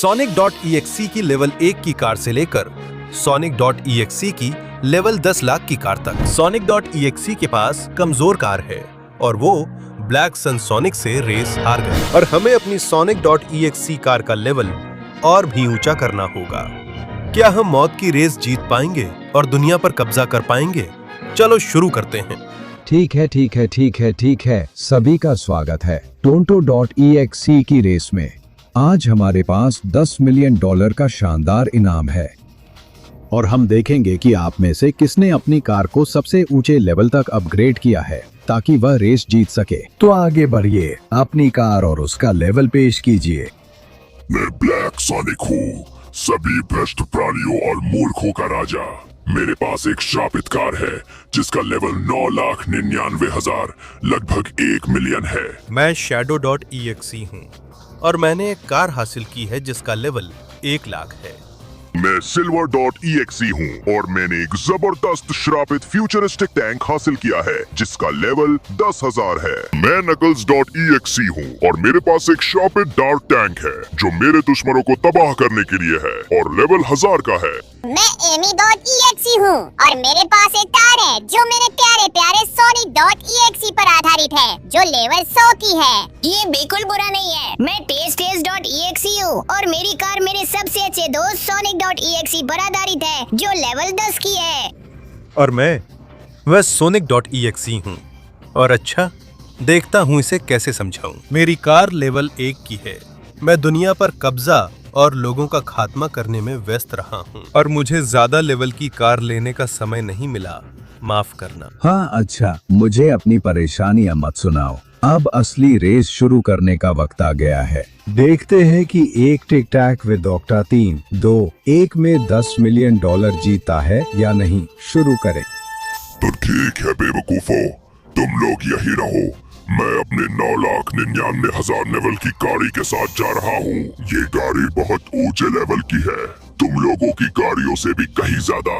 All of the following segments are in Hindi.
Sonic.exe की लेवल 1 की कार से लेकर Sonic.exe की लेवल 10 लाख की कार तक। Sonic.exe के पास कमजोर कार है और वो ब्लैक सन सोनिक से रेस हार गए और हमें अपनी Sonic.exe कार का लेवल और भी ऊंचा करना होगा। क्या हम मौत की रेस जीत पाएंगे और दुनिया पर कब्जा कर पाएंगे? चलो शुरू करते हैं। ठीक है। सभी का स्वागत है Tonto.exe की रेस में। आज हमारे पास $10 मिलियन का शानदार इनाम है और हम देखेंगे कि आप में से किसने अपनी कार को सबसे ऊंचे लेवल तक अपग्रेड किया है ताकि वह रेस जीत सके। तो आगे बढ़िए, अपनी कार और उसका लेवल पेश कीजिए। मैं ब्लैक सोनिक हूँ, सभी भ्रष्ट प्राणियों और मूर्खों का राजा। मेरे पास एक शापित कार है जिसका लेवल 9,99,000 लगभग 1 मिलियन है। मैं Shadow.exe हूँ और मैंने एक कार हासिल की है जिसका लेवल 1 लाख है। मैं Silver.exe हूँ और मैंने एक जबरदस्त श्रापित फ्यूचरिस्टिक टैंक हासिल किया है जिसका लेवल 10,000 है। मैं Knuckles.exe हूँ और मेरे पास एक शापित डार्क टैंक है जो मेरे दुश्मनों को तबाह करने के लिए है और लेवल 1000 का है। मैं Amy.exe हूँ और मेरे पास एक कार है जो मेरे प्यारे प्यारे Sonic.exe पर आधारित है जो लेवल 100 की है। ये बिल्कुल बुरा नहीं है। मैं Taste.exe हूँ और मेरी कार मेरे सबसे अच्छे दोस्त Sonic.exe पर आधारित है जो लेवल 10 की है। और वह Sonic.exe हूँ और अच्छा, देखता हूँ इसे कैसे समझाऊं। मेरी कार लेवल 1 की है। मैं दुनिया पर कब्जा और लोगों का खात्मा करने में व्यस्त रहा हूँ और मुझे ज्यादा लेवल की कार लेने का समय नहीं मिला, माफ करना। हाँ अच्छा, मुझे अपनी परेशानियां मत सुनाओ। अब असली रेस शुरू करने का वक्त आ गया है। देखते हैं कि एक टिक टैक विद ऑक्टा 3-2-1 में $10 मिलियन जीता है या नहीं। शुरू करें। तो ठीक है बेवकूफो, तुम लोग यही रहो। मैं अपने 9,99,000 लेवल की गाड़ी के साथ जा रहा हूँ। ये गाड़ी बहुत ऊंचे लेवल की है, तुम लोगों की गाड़ियों से भी कहीं ज्यादा,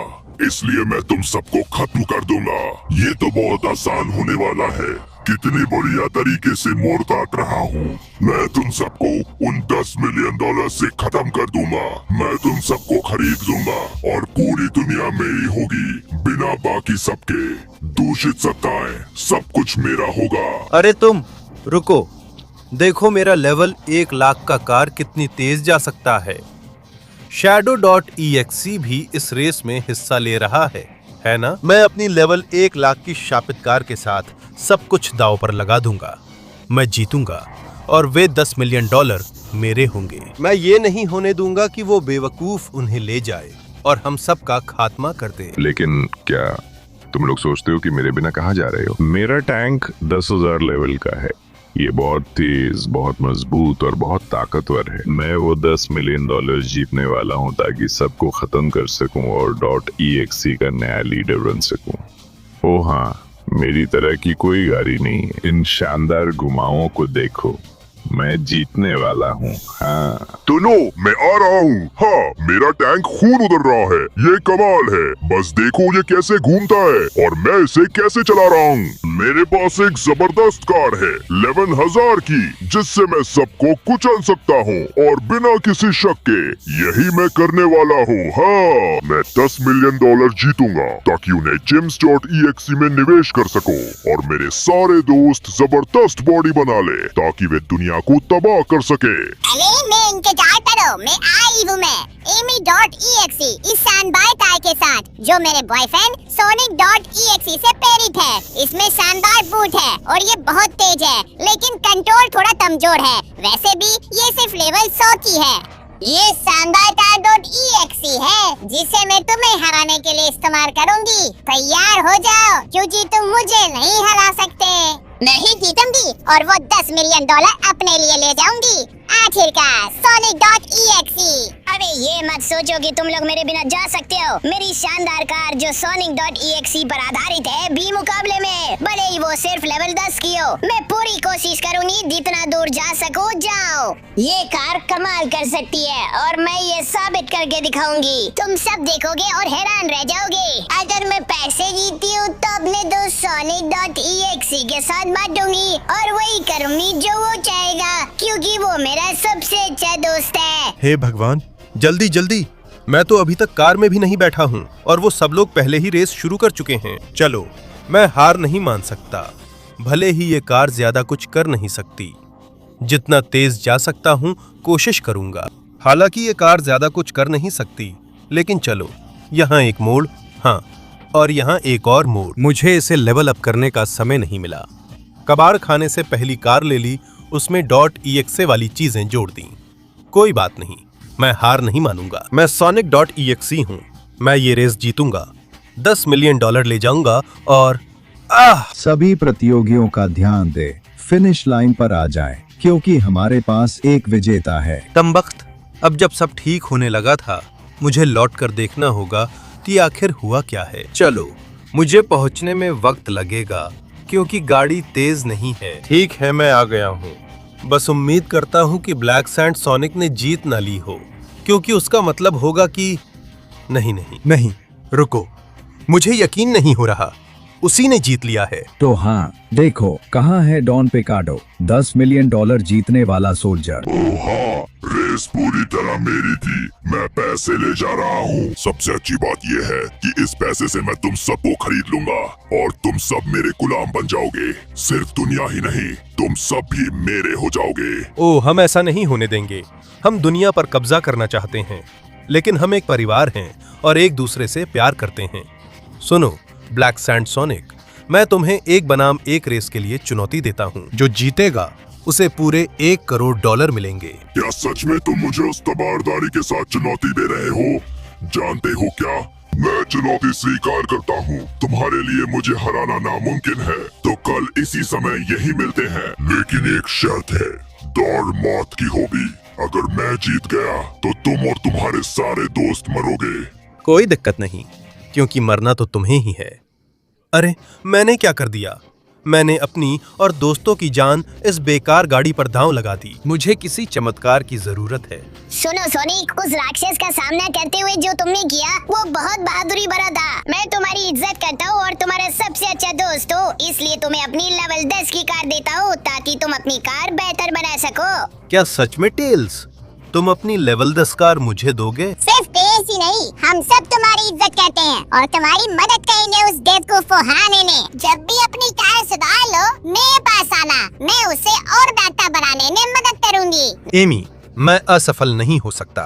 इसलिए मैं तुम सबको खत्म कर दूंगा। ये तो बहुत आसान होने वाला है। कितनी बढ़िया तरीके से मोड़ काट रहा हूँ। मैं तुम सबको उन $10 मिलियन से खत्म कर दूंगा। मैं तुम सबको खरीद लूंगा और पूरी दुनिया मेरी होगी, बिना बाकी सबके। दूषित सत्ताएं, सब कुछ मेरा होगा। अरे तुम रुको, देखो मेरा लेवल 1 लाख का कार कितनी तेज जा सकता है। Shadow.exe भी इस रेस में हिस्सा ले रहा है ना? मैं अपनी लेवल 1 लाख की शापित कार के साथ सब कुछ दांव पर लगा दूंगा। मैं जीतूंगा और वे $10 मिलियन मेरे होंगे। मैं ये नहीं होने दूंगा कि वो बेवकूफ उन्हें ले जाए और हम सब का खात्मा कर दे। लेकिन क्या तुम लोग सोचते हो कि मेरे बिना कहाँ जा रहे हो? मेरा टैंक 10,000 लेवल का है। ये बहुत तेज, बहुत मजबूत और बहुत ताकतवर है। मैं वो $10 मिलियन जीतने वाला हूँ ताकि सबको खत्म कर सकूं और .exe का नया लीडर बन सकूं। ओ हाँ, मेरी तरह की कोई गाड़ी नहीं है। इन शानदार घुमावों को देखो, मैं जीतने वाला हूँ। हाँ तो लो, मैं आ रहा हूँ। हाँ, मेरा टैंक खून उतर रहा है। ये कमाल है। बस देखो ये कैसे घूमता है और मैं इसे कैसे चला रहा हूँ। मेरे पास एक जबरदस्त कार है लेवल 1000 की, जिससे मैं सबको कुचल सकता हूँ और बिना किसी शक के यही मैं करने वाला हूँ। हाँ, मैं $10 मिलियन जीतूंगा ताकि उन्हें Gems.exe में निवेश कर सको और मेरे सारे दोस्त जबरदस्त बॉडी बना ले ताकि वे दुनिया को तबाह कर सके। अरे मैं इंतजार करो, मैं आई हूँ। मैं Amy.exe इस शानदार कार के साथ जो मेरे बॉयफ्रेंड Sonic.exe से प्रेरित है। इसमें शानदार बूट है और ये बहुत तेज है, लेकिन कंट्रोल थोड़ा कमजोर है। वैसे भी ये सिर्फ लेवल 100 की है। ये शानदार कार .exe है जिसे मैं तुम्हें हराने के लिए इस्तेमाल करूंगी। तैयार हो जाओ क्योंकि तुम मुझे नहीं हरा सकते। नहीं जीतूंगी और वो $10 मिलियन अपने लिए ले जाऊंगी। आखिरकार Sonic.exe। अरे ये मत सोचो कि तुम लोग मेरे बिना जा सकते हो। मेरी शानदार कार जो Sonic.exe पर आधारित है भी मुकाबले में, भले ही वो सिर्फ लेवल 10 की हो, मैं पूरी कोशिश करूंगी जितना दूर जा सकूं जाओ। ये कार कमाल कर सकती है और मैं ये साबित करके दिखाऊंगी। तुम सब देखोगे और हैरान रह जाओगे। अगर मैं पैसे जीती हूँ तो अपने दोस्त Sonic.exe के साथ बांटूंगी और वही करूंगी जो वो चाहेगा, क्योंकि वो मेरा सबसे अच्छा दोस्त है। हे भगवान, जल्दी जल्दी, मैं तो अभी तक कार में भी नहीं बैठा हूँ और वो सब लोग पहले ही रेस शुरू कर चुके हैं। चलो, मैं हार नहीं मान सकता। भले ही ये कार ज्यादा कुछ कर नहीं सकती, जितना तेज जा सकता हूँ कोशिश करूंगा। हालांकि ये कार ज्यादा कुछ कर नहीं सकती, लेकिन चलो, यहाँ एक मोड़, हाँ, और यहाँ एक और मोड़। मुझे इसे लेवल अप करने का समय नहीं मिला। कबाड़ खाने से पहली कार ले ली, उसमें .exe वाली चीजें जोड़ दी। कोई बात नहीं, मैं हार नहीं मानूंगा। मैं Sonic.exe हूँ, मैं ये रेस जीतूंगा, $10 मिलियन ले जाऊंगा और सभी प्रतियोगियों का ध्यान दे, फिनिश लाइन पर आ जाएं, क्योंकि हमारे पास एक विजेता है। तंबख्त, अब जब सब ठीक होने लगा था, मुझे लौट कर देखना होगा कि आखिर हुआ क्या है। चलो, मुझे पहुंचने में वक्त लगेगा क्योंकि गाड़ी तेज नहीं है। ठीक है, मैं आ गया हूँ। बस उम्मीद करता हूँ कि ब्लैक सैंड सोनिक ने जीत ना ली हो, क्योंकि उसका मतलब होगा कि नहीं, रुको, मुझे यकीन नहीं हो रहा, उसी ने जीत लिया है। तो हाँ, देखो कहाँ है डॉन पिकाडो, $10 मिलियन जीतने वाला सोल्जर। ओह हाँ, रेस पूरी तरह मेरी थी। मैं पैसे ले जा रहा हूँ। सबसे अच्छी बात यह है कि इस पैसे से मैं तुम सबको खरीद लूंगा और तुम सब मेरे गुलाम बन जाओगे। सिर्फ दुनिया ही नहीं, तुम सब भी मेरे हो जाओगे। ओह, हम ऐसा नहीं होने देंगे। हम दुनिया पर कब्जा करना चाहते हैं, लेकिन हम एक परिवार हैं और एक दूसरे से प्यार करते हैं। सुनो ब्लैक सैंड सोनिक, मैं तुम्हें एक बनाम एक रेस के लिए चुनौती देता हूँ। जो जीतेगा उसे पूरे $1 करोड़ मिलेंगे। क्या सच में तुम मुझे उस तबारदारी के साथ चुनौती दे रहे हो? जानते हो क्या, मैं चुनौती स्वीकार करता हूँ। तुम्हारे लिए मुझे हराना नामुमकिन है, तो कल इसी समय यही मिलते हैं। लेकिन एक शर्त है, दौड़ मौत की होगी। अगर मैं जीत गया तो तुम और तुम्हारे सारे दोस्त मरोगे। कोई दिक्कत नहीं, क्योंकि मरना तो तुम्हें ही है। अरे, मैंने क्या कर दिया? मैंने अपनी और दोस्तों की जान इस बेकार गाड़ी पर दांव लगा दी। मुझे किसी चमत्कार की जरूरत है। सुनो सोनिक, उस राक्षस का सामना करते हुए जो तुमने किया वो बहुत बहादुरी भरा था। मैं तुम्हारी इज्जत करता हूँ और तुम्हारा सबसे अच्छा दोस्त हूँ, इसलिए तुम्हें अपनी लेवल 10 की कार देता हूँ ताकि तुम अपनी कार बेहतर बना सको। क्या सच में टेल्स, तुम अपनी लेवल 10 कार मुझे दोगे? सिर्फ टेल्स ही नहीं, हम सब तुम्हारी इज्जत करते हैं और तुम्हारी मदद करेंगे उस बेवकूफ को हराने में। जब भी अपनी कार सुधार लो, मेरे पास आना, मैं उसे और बेहतर बनाने में मदद करूंगी। एमी, मैं असफल नहीं हो सकता।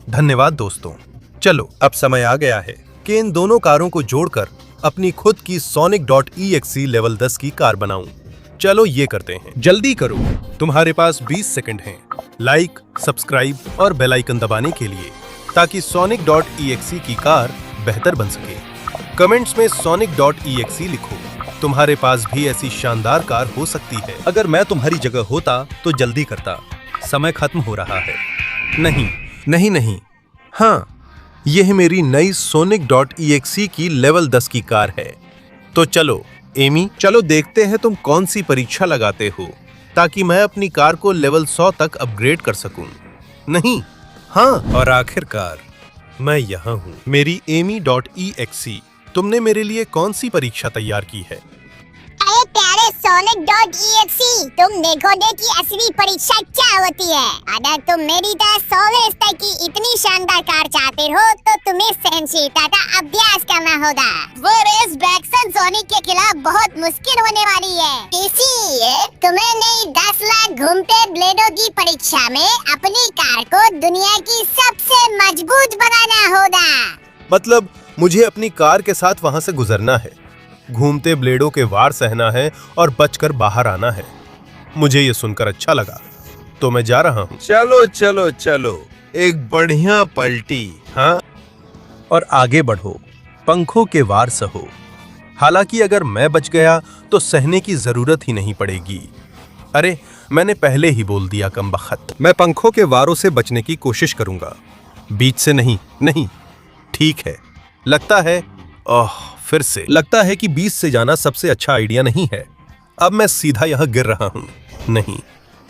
धन्यवाद दोस्तों। चलो, अब समय आ गया है कि इन दोनों कारों को जोड़कर अपनी खुद की Sonic.exe लेवल 10 की कार बनाऊं। चलो ये करते हैं, जल्दी करो, तुम्हारे पास 20 सेकंड हैं लाइक, सब्सक्राइब और बेल आइकन दबाने के लिए, ताकि Sonic.exe की कार बेहतर बन सके। कमेंट्स में Sonic.exe लिखो, तुम्हारे पास भी ऐसी शानदार कार हो सकती है। अगर मैं तुम्हारी जगह होता तो जल्दी करता, समय खत्म हो रहा है। नहीं, हाँ, यह मेरी नई Sonic.exe की लेवल 10 की कार है। तो चलो एमी, चलो देखते हैं तुम कौन सी परीक्षा लगाते हो, ताकि मैं अपनी कार को लेवल 100 तक अपग्रेड कर सकूं। नहीं, हाँ, और आखिरकार मैं यहाँ हूँ। मेरी Amy.exe, तुमने मेरे लिए कौन सी परीक्षा तैयार की है? अरे प्यारे Sonic.exe, तुम देखोगे कि असली परीक्षा क्या होती है। अगर तुम मेरी तरह 100वें स्तर की इतनी शानदार कार चाहते हो तो तुम्हें सहनशीलता का अभ्यास करना होगा। वो रेस ब्लैक सैंड सोनिक के खिलाफ बहुत मुश्किल होने वाली है, इसलिए तुम्हें नई 10 लाख घूमते ब्लेडों की परीक्षा में अपनी कार को दुनिया की सबसे मजबूत बनाना होगा। मतलब मुझे अपनी कार के साथ वहां से गुजरना है, घूमते ब्लेडों के वार सहना है और बचकर बाहर आना है। मुझे ये सुनकर अच्छा लगा, तो मैं जा रहा हूँ। चलो, एक बढ़िया पलटी, हाँ, और आगे बढ़ो, पंखों के वार सहो। हालांकि अगर मैं बच गया तो सहने की जरूरत ही नहीं पड़ेगी। अरे, मैंने पहले ही बोल दिया कमबख्त। मैं पंखों के वारों से बचने की कोशिश करूंगा, बीच से नहीं, नहीं, ठीक है। लगता है फिर से लगता है कि बीच से जाना सबसे अच्छा आइडिया नहीं है। अब मैं सीधा यहां गिर रहा हूं। नहीं,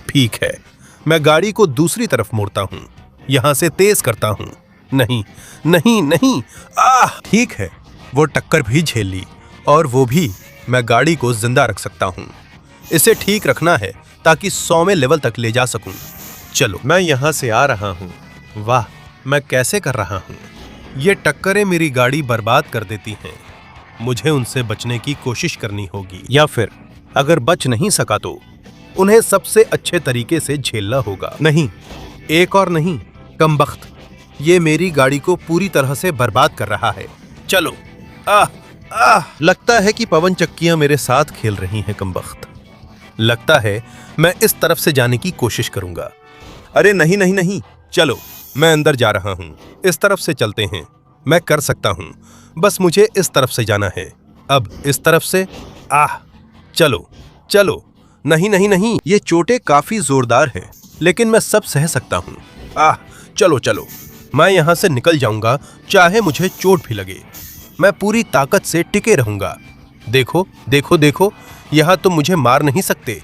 ठीक है, मैं गाड़ी को दूसरी तरफ मोड़ता हूं, यहां से तेज करता हूं। नहीं, नहीं, नहीं, ठीक है, वो टक्कर भी झेल ली, और वो भी मैं गाड़ी को जिंदा रख सकता हूं। इसे ठीक रखना है ताकि 100वें लेवल तक ले जा सकूं। चलो, मैं यहां से आ रहा हूं। वाह, मैं कैसे कर रहा हूं? ये टक्करें मेरी गाड़ी बर्बाद कर देती हैं। मुझे उनसे बचने की कोशिश करनी होगी, या फिर अगर बच नहीं सका तो उन्हें सबसे अच्छे तरीके से झेलना होगा। नहीं, एक और नहीं, कमबख्त, ये मेरी गाड़ी को पूरी तरह से बर्बाद कर रहा है। चलो, लगता है कि पवन चक्कियां मेरे साथ खेल रही हैं। कमबख्त, लगता है मैं इस तरफ से जाने की कोशिश करूंगा। अरे नहीं, नहीं, नहीं, चलो, मैं अंदर जा रहा हूं। इस तरफ से चलते हैं, मैं कर सकता हूं। बस मुझे इस तरफ से जाना है। अब इस तरफ से। चलो, चलो, नहीं, नहीं, नहीं, ये चोटें काफी जोरदार हैं, लेकिन मैं सब सह सकता हूं। चलो, चलो, मैं यहां से निकल जाऊंगा, चाहे मुझे चोट भी लगे। मैं पूरी ताकत से टिके रहूंगा। देखो, देखो, देखो, यहां तुम मुझे मार नहीं सकते।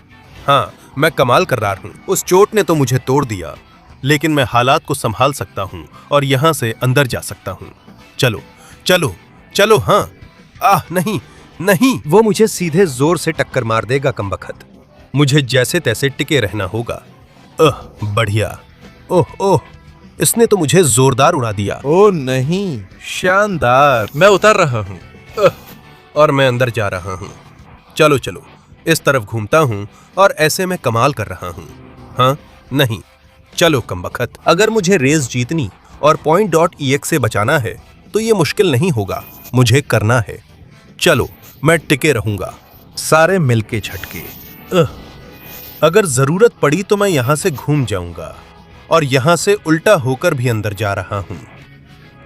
हाँ, मैं कमाल कर रहा हूं। उस चोट ने तो मुझे तोड़ दिया, लेकिन मैं हालात को संभाल सकता हूं और यहां से अंदर जा सकता हूं। चलो, चलो, चलो, हाँ। नहीं, नहीं, वो मुझे सीधे जोर से टक्कर मार देगा। कमबख्त, मुझे जैसे तैसे टिके रहना होगा। बढ़िया। ओह, इसने तो मुझे जोरदार उड़ा दिया। ओह नहीं, शानदार। मैं उतर रहा हूं और मैं अंदर जा रहा हूं। चलो, चलो, इस तरफ घूमता हूं और ऐसे में कमाल कर रहा हूं। हाँ, नहीं, चलो कमबख्त, अगर मुझे रेस जीतनी और point.exe बचाना है तो ये मुश्किल नहीं होगा। मुझे करना है। चलो, मैं टिके रहूंगा। सारे मिलके झटके। अगर जरूरत पड़ी तो मैं यहां से घूम जाऊंगा और यहां से उल्टा होकर भी अंदर जा रहा हूं।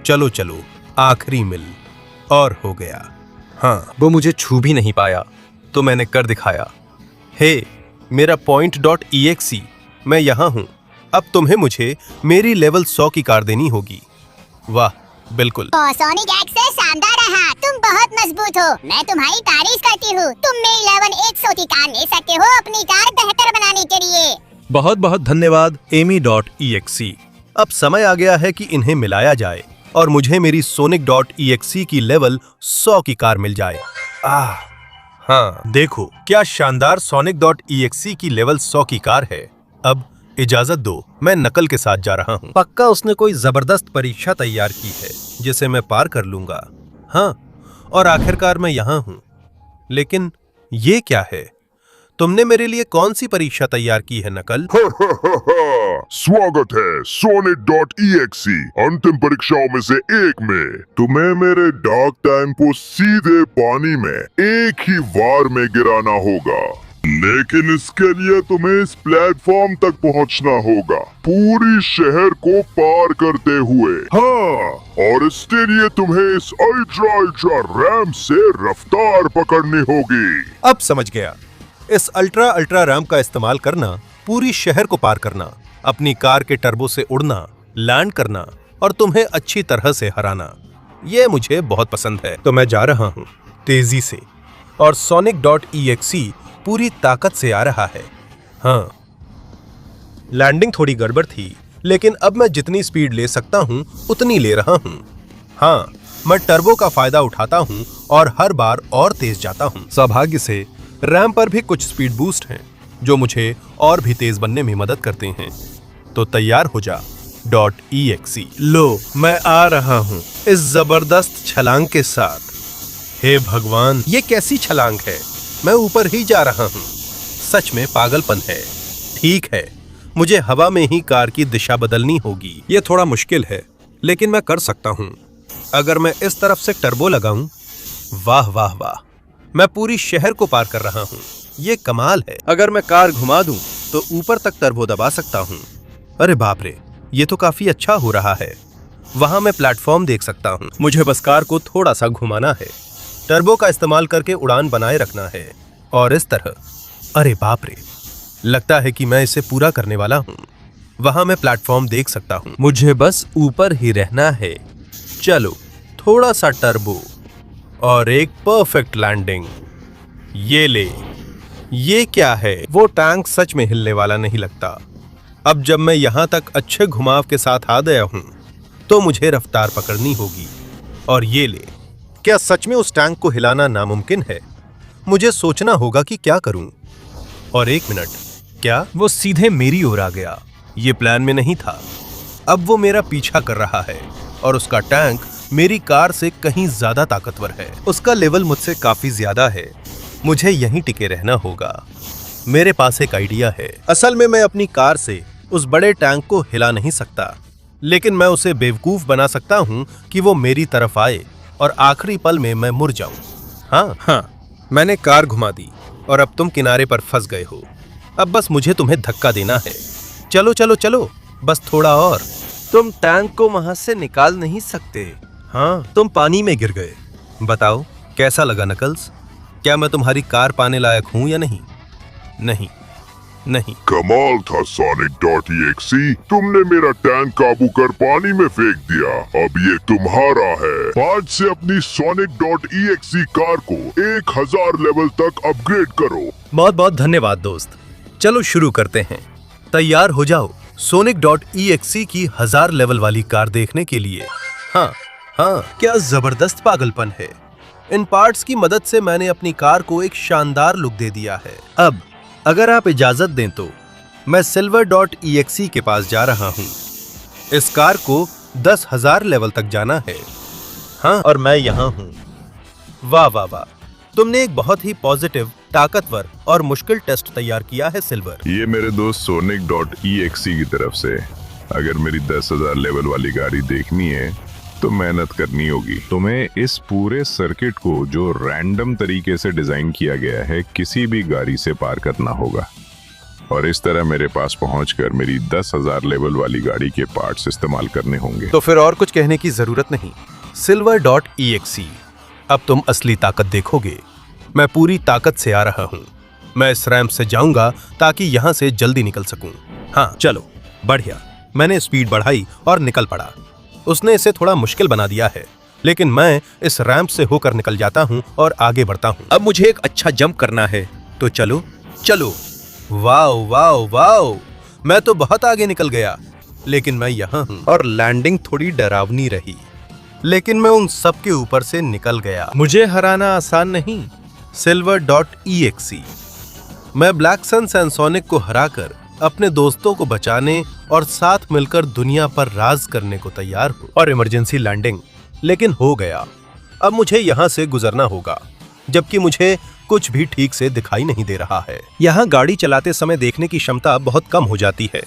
चलो, चलो, आखिरी मिल और हो गया। हाँ, वो मुझे छू भी नहीं पाया, तो मैंने कर दिखाया। हे, मेरा point.exe, मैं यहां हूं। अब तुम्हें मुझे मेरी लेवल 100 की कार देनी होगी। वाह, बिल्कुल। सोनिक एक्स शानदार रहा। तुम बहुत मजबूत हो। मैं तुम्हारी तारीफ करती हूँ। तुम मेरी लेवल 100 की कार ले सकते हो अपनी कार बेहतर बनाने के लिए। बहुत बहुत धन्यवाद Amy.exe। अब समय आ गया है कि इन्हें मिलाया जाए और मुझे मेरी Sonic.exe की लेवल 100 की कार मिल जाए। हाँ, देखो क्या शानदार Sonic.exe की लेवल 100 की कार है। अब इजाजत दो, मैं नकल के साथ जा रहा हूँ। पक्का उसने कोई जबरदस्त परीक्षा तैयार की है जिसे मैं पार कर लूंगा। हाँ, और आखिरकार मैं यहाँ हूँ। लेकिन ये क्या है? तुमने मेरे लिए कौन सी परीक्षा तैयार की है नकल? स्वागत है Sonic.exe अंतिम परीक्षाओं में से एक में। तुम्हें मेरे डार्क टाइम को सीधे पानी में एक ही वार में गिराना होगा, लेकिन इसके लिए तुम्हें इस प्लेटफॉर्म तक पहुंचना होगा, पूरी शहर को पार करते हुए। हाँ, और इसके लिए तुम्हें इस अल्ट्रा रैम्प से रफ्तार पकड़नी होगी। अब समझ गया। इस अल्ट्रा रैम्प का इस्तेमाल करना, पूरी शहर को पार करना, अपनी कार के टर्बो से उड़ना, लैंड करना और तुम्हें अच्छी तरह से हराना, ये मुझे बहुत पसंद है। तो मैं जा रहा हूँ तेजी से और Sonic.exe पूरी ताकत से आ रहा है। हाँ, लैंडिंग थोड़ी गड़बड़ थी, लेकिन अब मैं जितनी स्पीड ले सकता हूँ उतनी ले रहा हूँ। हाँ, मैं टर्बो का फायदा उठाता हूँ और हर बार और तेज जाता हूँ। सौभाग्य से रैंप पर भी कुछ स्पीड बूस्ट हैं जो मुझे और भी तेज बनने में मदद करते हैं। तो तैयार हो जा .exe। लो, मैं आ रहा हूँ इस जबरदस्त छलांग के साथ। हे भगवान, ये कैसी छलांग है? मैं ऊपर ही जा रहा हूँ। सच में पागलपन है। ठीक है, मुझे हवा में ही कार की दिशा बदलनी होगी। ये थोड़ा मुश्किल है, लेकिन मैं कर सकता हूँ। अगर मैं इस तरफ से टर्बो लगाऊं, वाह वाह वाह, मैं पूरी शहर को पार कर रहा हूँ। ये कमाल है। अगर मैं कार घुमा दूं, तो ऊपर तक टर्बो दबा सकता हूँ। अरे बाप रे, ये तो काफी अच्छा हो रहा है। वहां मैं प्लेटफॉर्म देख सकता हूँ। मुझे बस कार को थोड़ा सा घुमाना है, टर्बो का इस्तेमाल करके उड़ान बनाए रखना है और इस तरह। अरे बाप रे, लगता है कि मैं इसे पूरा करने वाला हूँ। वहां मैं प्लेटफॉर्म देख सकता हूं। मुझे बस ऊपर ही रहना है। चलो, थोड़ा सा टर्बो और एक परफेक्ट लैंडिंग। ये ले। ये क्या है? वो टैंक सच में हिलने वाला नहीं लगता। अब जब मैं यहां तक अच्छे घुमाव के साथ आ गया हूं तो मुझे रफ्तार पकड़नी होगी। और ये ले। क्या सच में उस टैंक को हिलाना नामुमकिन है? मुझे सोचना होगा कि क्या करूं। और एक मिनट, क्या वो सीधे मेरी ओर आ गया? ये प्लान में नहीं था। अब वो मेरा पीछा कर रहा है और उसका टैंक मेरी कार से कहीं ज्यादा ताकतवर है। उसका लेवल मुझसे काफी ज्यादा है। मुझे यहीं टिके रहना होगा। मेरे पास एक आइडिया है। असल में मैं अपनी कार से उस बड़े टैंक को हिला नहीं सकता, लेकिन मैं उसे बेवकूफ बना सकता हूं कि वो मेरी तरफ आए और आखिरी पल में मैं मुड़ जाऊं। हाँ, मैंने कार घुमा दी और अब तुम किनारे पर फंस गए हो। अब बस मुझे तुम्हें धक्का देना है। चलो चलो चलो, बस थोड़ा और। तुम टैंक को वहां से निकाल नहीं सकते। हाँ, तुम पानी में गिर गए। बताओ कैसा लगा नकल्स? क्या मैं तुम्हारी कार पाने लायक हूं या नहीं? नहीं। कमाल था Sonic.exe, तुमने मेरा टैंक काबू कर पानी में फेंक दिया। अब ये तुम्हारा है। आज से अपनी Sonic.exe कार को 1000 लेवल तक अपग्रेड करो। बहुत बहुत धन्यवाद दोस्त। चलो शुरू करते हैं। तैयार हो जाओ Sonic.exe की 1000 लेवल वाली कार देखने के लिए। हाँ, क्या जबरदस्त पागलपन है। इन पार्ट्स की मदद से मैंने अपनी कार को एक शानदार लुक दे दिया है। अब अगर आप इजाजत दें तो मैं Silver.exe के पास जा रहा हूं। इस कार को 10,000 लेवल तक जाना है। हाँ, और मैं यहां हूं। वाह वाह वाह, तुमने एक बहुत ही पॉजिटिव, ताकतवर और मुश्किल टेस्ट तैयार किया है सिल्वर। ये मेरे दोस्त Sonic.exe की तरफ से। अगर मेरी 10,000 लेवल वाली गाड़ी देखनी है तो मेहनत करनी होगी। तुम्हें इस पूरे सर्किट को जो रैंडम तरीके से डिजाइन किया गया है किसी भी गाड़ी से पार करना होगा और इस तरह मेरे पास पहुंचकर मेरी 10,000 लेवल वाली गाड़ी के पार्ट्स इस्तेमाल करने होंगे। तो फिर और कुछ कहने की जरूरत नहीं। Silver.exe, अब तुम असली ताकत देखोगे। मैं पूरी ताकत से आ रहा हूं। मैं इस रैंप से जाऊंगा ताकि यहां से जल्दी निकल सकूं। हाँ, चलो, बढ़िया। मैंने स्पीड बढ़ाई और निकल पड़ा। उसने इसे थोड़ा मुश्किल बना दिया है, लेकिन मैं इस रैंप से होकर निकल जाता हूं और आगे बढ़ता हूं। अब मुझे एक अच्छा जंप करना है, तो चलो चलो। वाओ वाओ वाओ, मैं तो बहुत आगे निकल गया, लेकिन मैं यहाँ हूं। और लैंडिंग थोड़ी डरावनी रही, लेकिन मैं उन सब के ऊपर से निकल गया। मुझे हराना आसान नहीं। Silver.exe, मैं ब्लैक सन सैनसोनिक को हराकर अपने दोस्तों को बचाने और साथ मिलकर दुनिया पर राज करने को तैयार हूं। और इमरजेंसी लैंडिंग, लेकिन हो गया। अब मुझे यहाँ से गुजरना होगा, जबकि मुझे कुछ भी ठीक से दिखाई नहीं दे रहा है। यहाँ गाड़ी चलाते समय देखने की क्षमता बहुत कम हो जाती है,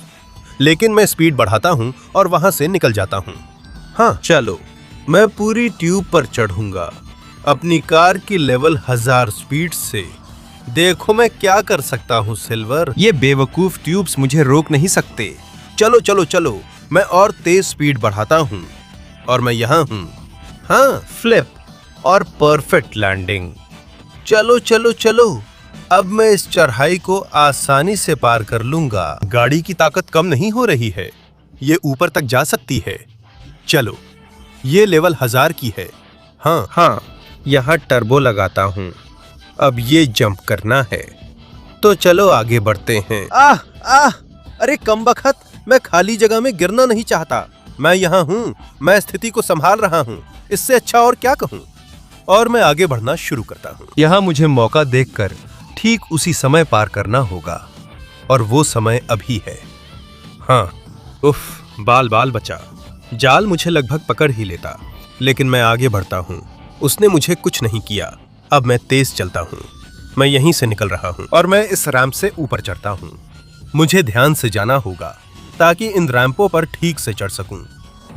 लेकिन मैं स्पीड बढ़ाता हूँ और वहां से निकल जाता हूँ। हाँ, चलो, मैं पूरी ट्यूब पर चढ़ूंगा अपनी कार की लेवल 1000 स्पीड से। देखो मैं क्या कर सकता हूँ सिल्वर। ये बेवकूफ ट्यूब्स मुझे रोक नहीं सकते। चलो चलो चलो, मैं और तेज स्पीड बढ़ाता हूँ और मैं यहाँ हूँ। हाँ, फ्लिप और परफेक्ट लैंडिंग। चलो चलो चलो, अब मैं इस चढ़ाई को आसानी से पार कर लूंगा। गाड़ी की ताकत कम नहीं हो रही है, ये ऊपर तक जा सकती है। चलो, ये लेवल 1000 की है। हाँ, यहाँ टर्बो लगाता हूँ। अब ये जंप करना है, तो चलो आगे बढ़ते हैं। अरे कमबख्त, मैं खाली जगह में गिरना नहीं चाहता। मैं यहाँ हूँ, मैं स्थिति को संभाल रहा हूँ। इससे अच्छा और क्या कहूँ। और मैं आगे बढ़ना शुरू करता हूँ। यहाँ मुझे मौका देखकर ठीक उसी समय पार करना होगा, और वो समय अभी है। हाँ, उफ, बाल बचा। जाल मुझे लगभग पकड़ ही लेता, लेकिन मैं आगे बढ़ता हूँ। उसने मुझे कुछ नहीं किया। अब मैं तेज चलता हूँ। मैं यहीं से निकल रहा हूँ और मैं इस रैंप से ऊपर चढ़ता हूँ। मुझे ध्यान से जाना होगा ताकि इन रैंपों पर ठीक से चढ़ सकूं।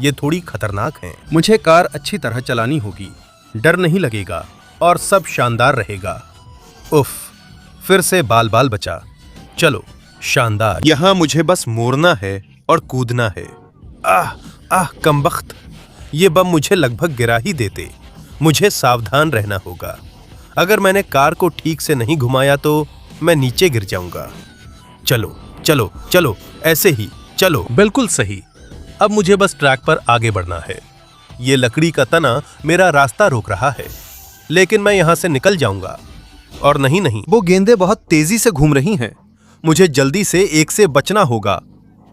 ये थोड़ी खतरनाक हैं। मुझे कार अच्छी तरह चलानी होगी, डर नहीं लगेगा और सब शानदार रहेगा। उफ, फिर से बाल बचा। चलो, शानदार। यहाँ मुझे बस मोड़ना है और कूदना है। कमबख्त, ये बम मुझे लगभग गिरा ही देते। मुझे सावधान रहना होगा। अगर मैंने कार को ठीक से नहीं घुमाया तो मैं नीचे गिर जाऊंगा। चलो चलो चलो, ऐसे ही चलो। बिल्कुल सही। अब मुझे बस ट्रैक पर आगे बढ़ना है। ये लकड़ी का तना मेरा रास्ता रोक रहा है, लेकिन मैं यहाँ से निकल जाऊंगा। और नहीं, वो गेंदें बहुत तेजी से घूम रही हैं। मुझे जल्दी से एक से बचना होगा।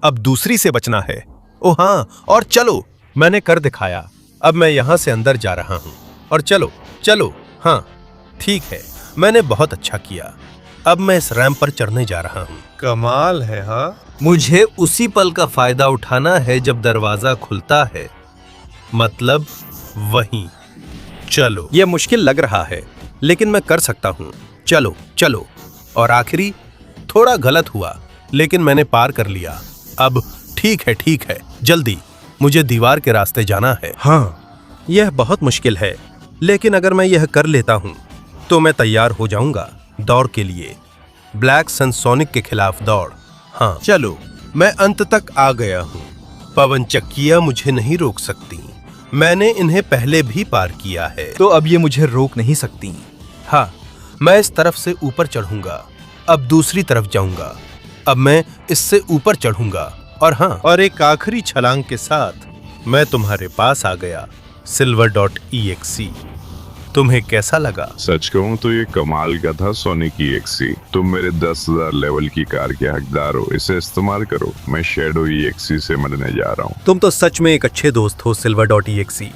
अब दूसरी से बचना है। ओह हाँ, और चलो, मैंने कर दिखाया। अब मैं यहाँ से अंदर जा रहा हूँ। और चलो चलो। हाँ ठीक है, मैंने बहुत अच्छा किया। अब मैं इस रैंप पर चढ़ने जा रहा हूँ। कमाल है। हाँ, मुझे उसी पल का फायदा उठाना है जब दरवाजा खुलता है, मतलब वहीं। चलो, यह मुश्किल लग रहा है, लेकिन मैं कर सकता हूँ। चलो चलो। और आखिरी थोड़ा गलत हुआ, लेकिन मैंने पार कर लिया। अब ठीक है, जल्दी, मुझे दीवार के रास्ते जाना है। हाँ, यह बहुत मुश्किल है, लेकिन अगर मैं यह कर लेता हूँ तो मैं तैयार हो जाऊंगा दौड़ के लिए, ब्लैक सन सोनिक के खिलाफ दौड़। हाँ चलो, मैं अंत तक आ गया हूँ। पवन चक्कियां मुझे नहीं रोक सकती। मैंने इन्हें पहले भी पार किया है, तो अब ये मुझे रोक नहीं सकती। हाँ, मैं इस तरफ से ऊपर चढ़ूंगा, अब दूसरी तरफ जाऊंगा। अब मैं इससे ऊपर चढ़ूंगा, और हाँ, और एक आखिरी छलांग के साथ मैं तुम्हारे पास आ गया, silver.exe। तुम्हें कैसा लगा? सच कहूँ तो ये कमाल का था सोनिक EXE। तुम मेरे 10,000 लेवल की कार के हकदार हो, इसे इस्तेमाल करो। मैं शैडो EXE से मिलने जा रहा हूँ। तुम तो सच में एक अच्छे दोस्त हो, silver.exe।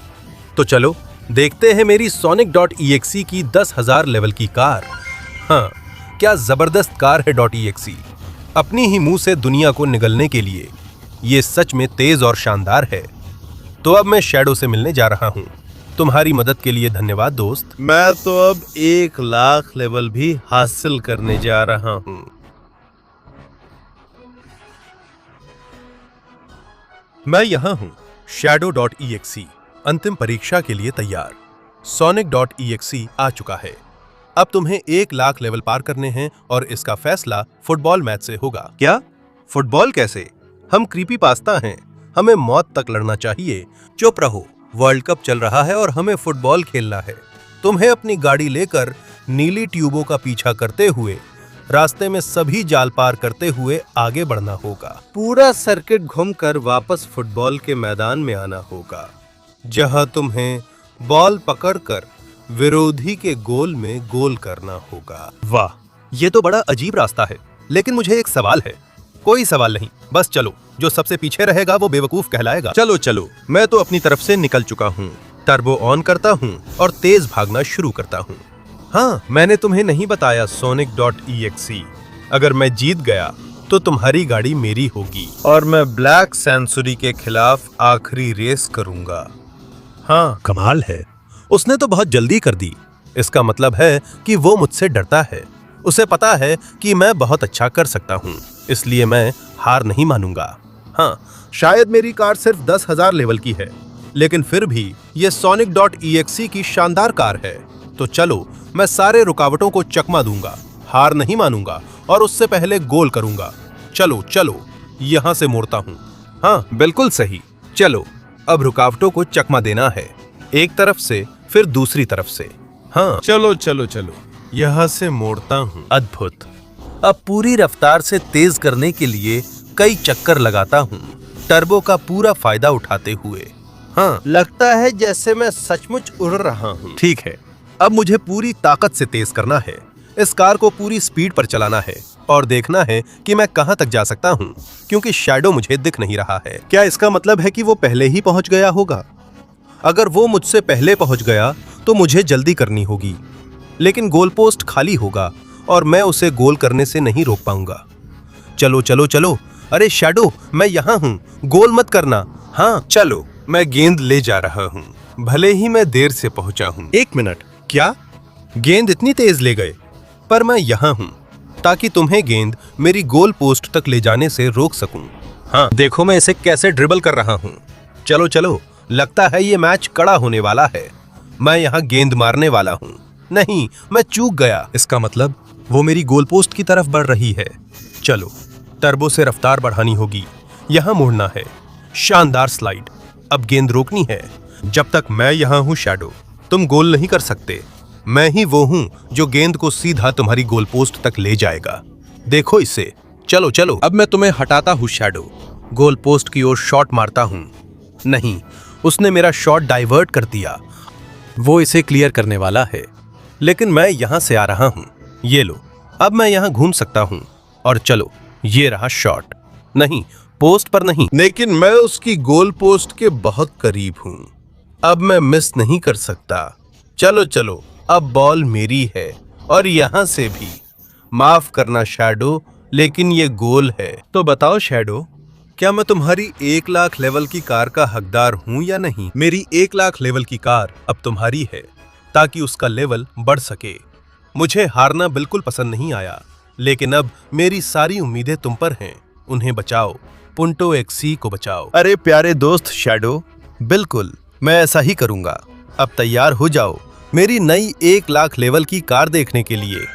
तो चलो देखते हैं मेरी sonic.exe की 10,000 लेवल की कार। हाँ, क्या जबरदस्त कार है .exe। अपनी ही मुंह से दुनिया को निगलने के लिए ये सच में तेज और शानदार है। तो अब मैं शैडो से मिलने जा रहा हूँ। तुम्हारी मदद के लिए धन्यवाद दोस्त। मैं तो अब 1,00,000 लेवल भी हासिल करने जा रहा हूँ। मैं यहाँ हूँ, shadow.exe, अंतिम परीक्षा के लिए तैयार। sonic.exe आ चुका है। अब तुम्हें 1,00,000 लेवल पार करने हैं और इसका फैसला फुटबॉल मैच से होगा। क्या? फुटबॉल कैसे? हम क्रीपी पास्ता हैं, हमें मौत तक लड़ना चाहिए। चुप रहो, वर्ल्ड कप चल रहा है और हमें फुटबॉल खेलना है। तुम्हें अपनी गाड़ी लेकर नीली ट्यूबों का पीछा करते हुए रास्ते में सभी जाल पार करते हुए आगे बढ़ना होगा। पूरा सर्किट घूमकर वापस फुटबॉल के मैदान में आना होगा, जहां तुम्हें बॉल पकड़कर विरोधी के गोल में गोल करना होगा। वाह, ये तो बड़ा अजीब रास्ता है, लेकिन मुझे एक सवाल है। कोई सवाल नहीं, बस चलो, जो सबसे पीछे रहेगा वो बेवकूफ कहलाएगा। चलो चलो, मैं तो अपनी तरफ से निकल चुका हूँ। टर्बो ऑन करता हूँ और तेज भागना शुरू करता हूँ। हाँ, मैंने तुम्हें नहीं बताया sonic.exe। अगर मैं जीत गया तो तुम्हारी गाड़ी मेरी होगी और मैं ब्लैक सेंचुरी के खिलाफ आखिरी रेस करूंगा। हाँ, कमाल है, उसने तो बहुत जल्दी कर दी। इसका मतलब है कि वो मुझसे डरता है। उसे पता है कि मैं बहुत अच्छा कर सकता हूँ, इसलिए मैं हार नहीं मानूंगा। हाँ, शायद मेरी कार सिर्फ 10,000 लेवल की है, लेकिन फिर भी ये sonic.exe की शानदार कार है। तो चलो, मैं सारे रुकावटों को चकमा दूंगा, हार नहीं मानूंगा और उससे पहले गोल करूंगा। चलो चलो, यहाँ से मोड़ता हूँ। हाँ, बिल्कुल सही। चलो, अब रुकावटों को चकमा देना है, एक तरफ से फिर दूसरी तरफ से। हाँ, चलो चलो चलो, यहाँ से मोड़ता हूँ। अद्भुत। अब पूरी रफ्तार से तेज करने के लिए कई चक्कर लगाता हूँ, टर्बो का पूरा फायदा उठाते हुए। हाँ, लगता है जैसे मैं सचमुच उड़ रहा हूँ। ठीक है, अब मुझे पूरी ताकत से तेज करना है। इस कार को पूरी स्पीड पर चलाना है और देखना है कि मैं कहां तक जा सकता हूं, क्योंकि शैडो मुझे दिख नहीं रहा है। क्या इसका मतलब है कि वो पहले ही पहुंच गया होगा? अगर वो मुझसे पहले पहुंच गया तो मुझे जल्दी करनी होगी, लेकिन गोल पोस्ट खाली होगा और मैं उसे गोल करने से नहीं रोक पाऊंगा। चलो चलो चलो, अरे शैडो, मैं यहाँ हूँ, गोल मत करना। हाँ चलो, मैं गेंद ले जा रहा हूँ, भले ही मैं देर से पहुंचा हूँ। 1 मिनट, क्या गेंद इतनी तेज ले गए? पर मैं यहाँ हूँ ताकि तुम्हें गेंद मेरी गोल पोस्ट तक ले जाने से रोक सकूं। हाँ, देखो मैं इसे कैसे ड्रिबल कर रहा हूँ। चलो चलो, लगता है ये मैच कड़ा होने वाला है। मैं यहाँ गेंद मारने वाला हूँ। नहीं, मैं चूक गया। इसका मतलब वो मेरी गोल पोस्ट की तरफ बढ़ रही है। चलो, टर्बो से रफ्तार बढ़ानी होगी। यहाँ मुड़ना है, शानदार स्लाइड। अब गेंद रोकनी है। जब तक मैं यहाँ हूँ शैडो, तुम गोल नहीं कर सकते। मैं ही वो हूँ जो गेंद को सीधा तुम्हारी गोल पोस्ट तक ले जाएगा। देखो इसे। चलो चलो, अब मैं तुम्हें हटाता हूँ शैडो। गोल पोस्ट की ओर शॉट मारता हूं। नहीं, उसने मेरा शॉट डाइवर्ट कर दिया। वो इसे क्लियर करने वाला है, लेकिन मैं यहां से आ रहा हूं। ये लो, अब मैं यहां घूम सकता हूं और चलो, ये रहा शॉट। नहीं, पोस्ट पर नहीं, लेकिन मैं उसकी गोल पोस्ट के बहुत करीब हूं। अब मैं मिस नहीं कर सकता। चलो चलो, अब बॉल मेरी है और यहां से भी। माफ करना शैडो, लेकिन ये गोल है। तो बताओ शैडो, क्या मैं तुम्हारी 1 लाख लेवल की कार का हकदार हूं या नहीं? मेरी 1 लाख लेवल की कार अब तुम्हारी है, ताकि उसका लेवल बढ़ सके। मुझे हारना बिल्कुल पसंद नहीं आया, लेकिन अब मेरी सारी उम्मीदें तुम पर हैं। उन्हें बचाओ, पुंटो एक्सी को बचाओ। अरे प्यारे दोस्त शैडो, बिल्कुल मैं ऐसा ही करूंगा। अब तैयार हो जाओ मेरी नई 1 लाख लेवल की कार देखने के लिए।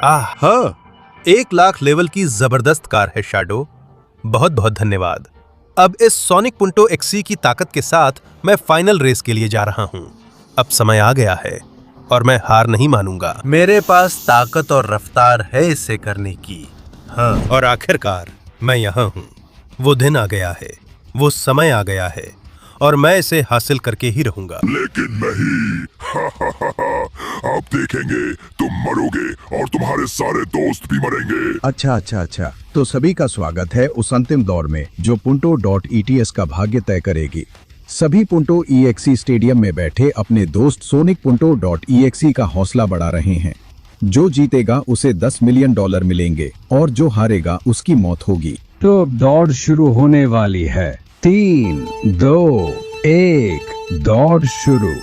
हाँ, 1 लाख लेवल की जबरदस्त कार है शैडो। बहुत बहुत धन्यवाद। अब इस सोनिक पुंटो एक्सी की ताकत के साथ मैं फाइनल रेस के लिए जा रहा हूं। अब समय आ गया है और मैं हार नहीं मानूंगा। मेरे पास ताकत और रफ्तार है इसे करने की। हाँ, और आखिरकार मैं यहाँ हूँ। वो दिन आ गया है, वो समय आ गया है और मैं इसे हासिल करके ही रहूंगा। लेकिन नहीं। आप देखेंगे, तुम मरोगे और तुम्हारे सारे दोस्त भी मरेंगे। अच्छा। तो सभी का स्वागत है उस अंतिम दौर में जो punto.ets का भाग्य तय करेगी। सभी पुंटो EXE स्टेडियम में बैठे अपने दोस्त सोनिक punto.exe का हौसला बढ़ा रहे हैं। जो जीतेगा उसे $10 मिलियन मिलेंगे और जो हारेगा उसकी मौत होगी। तो अब दौड़ शुरू होने वाली है। 3, 2, 1, दौड़ शुरू।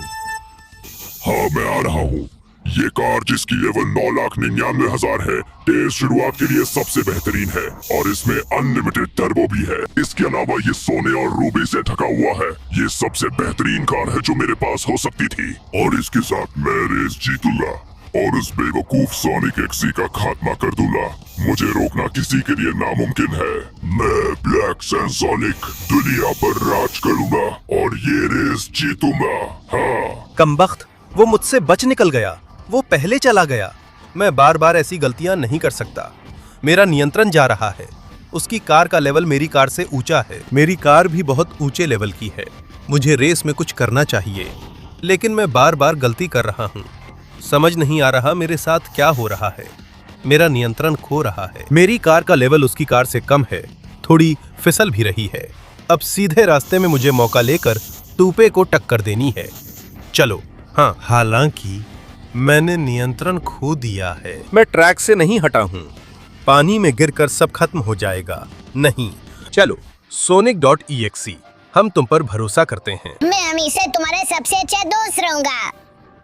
हाँ, मैं आ रहा हूँ। ये कार जिसकी लेवल 9,99,000 है, तेज शुरुआत के लिए सबसे बेहतरीन है और इसमें अनलिमिटेड टर्बो भी है। इसके अलावा ये सोने और रूबी से ढका हुआ है। ये सबसे बेहतरीन कार है जो मेरे पास हो सकती थी और इसके साथ मैं रेस जीतूंगा और उस बेवकूफ सोनिक एक्सी का खात्मा कर दूंगा। मुझे रोकना किसी के लिए नामुमकिन है। मैं ब्लैक सन सोनिक दुनिया पर राज करूंगा और ये रेस जीतूंगा। हाँ। कमबख्त, वो मुझसे बच निकल गया। वो पहले चला गया। मैं बार बार ऐसी गलतियां नहीं कर सकता। मेरा नियंत्रण जा रहा है। उसकी कार का लेवल मेरी कार से ऊंचा है। मेरी कार भी बहुत ऊंचे लेवल की है। मुझे रेस में कुछ करना चाहिए, लेकिन मैं बार बार गलती कर रहा हूँ। समझ नहीं आ रहा मेरे साथ क्या हो रहा है। मेरा नियंत्रण खो रहा है। मेरी कार का लेवल उसकी कार से कम है, थोड़ी फिसल भी रही है। अब सीधे रास्ते में मुझे मौका लेकर टूपे को टक्कर देनी है। चलो। हाँ, हालांकि मैंने नियंत्रण खो दिया है। मैं ट्रैक से नहीं हटा हूँ। पानी में गिरकर सब खत्म हो जाएगा। नहीं, चलो Sonic.exe, हम तुम पर भरोसा करते हैं। मैं हमेशा तुम्हारा सबसे अच्छा दोस्त रहूंगा।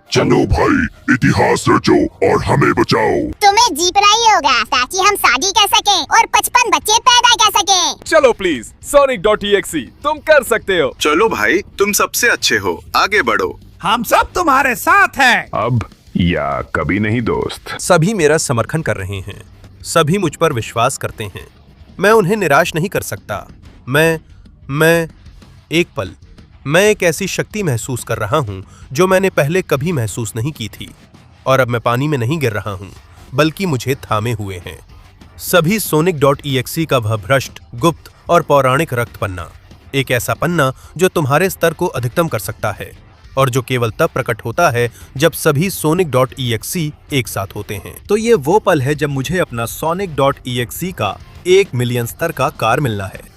चलो भाई, इतिहास रचो और हमें बचाओ। तुम्हें जीतना ही होगा ताकि हम शादी कर सकें और 55 बच्चे पैदा कर सकें। चलो प्लीज, Sonic.exe, तुम कर सकते हो। चलो भाई, तुम सबसे अच्छे हो, आगे बढ़ो। हम सब तुम्हारे साथ हैं। अब या कभी नहीं दोस्त। सभी मेरा समर्थन कर रहे हैं। सभी मुझ पर विश्वास करते हैं। मैं उन्हें निराश नहीं कर सकता। मैं एक पल, मैं एक ऐसी शक्ति महसूस कर रहा हूं जो मैंने पहले कभी महसूस नहीं की थी। और अब मैं पानी में नहीं गिर रहा हूं, बल्कि मुझे थामे हुए हैं सभी Sonic.exe का वह भ्रष्ट, गुप्त और पौराणिक रक्त पन्ना। एक ऐसा पन्ना जो तुम्हारे स्तर को अधिकतम कर सकता है और जो केवल तब प्रकट होता है जब सभी Sonic.exe एक साथ होते हैं। तो ये वो पल है जब मुझे अपना Sonic.exe का 1 मिलियन स्तर का कार मिलना है।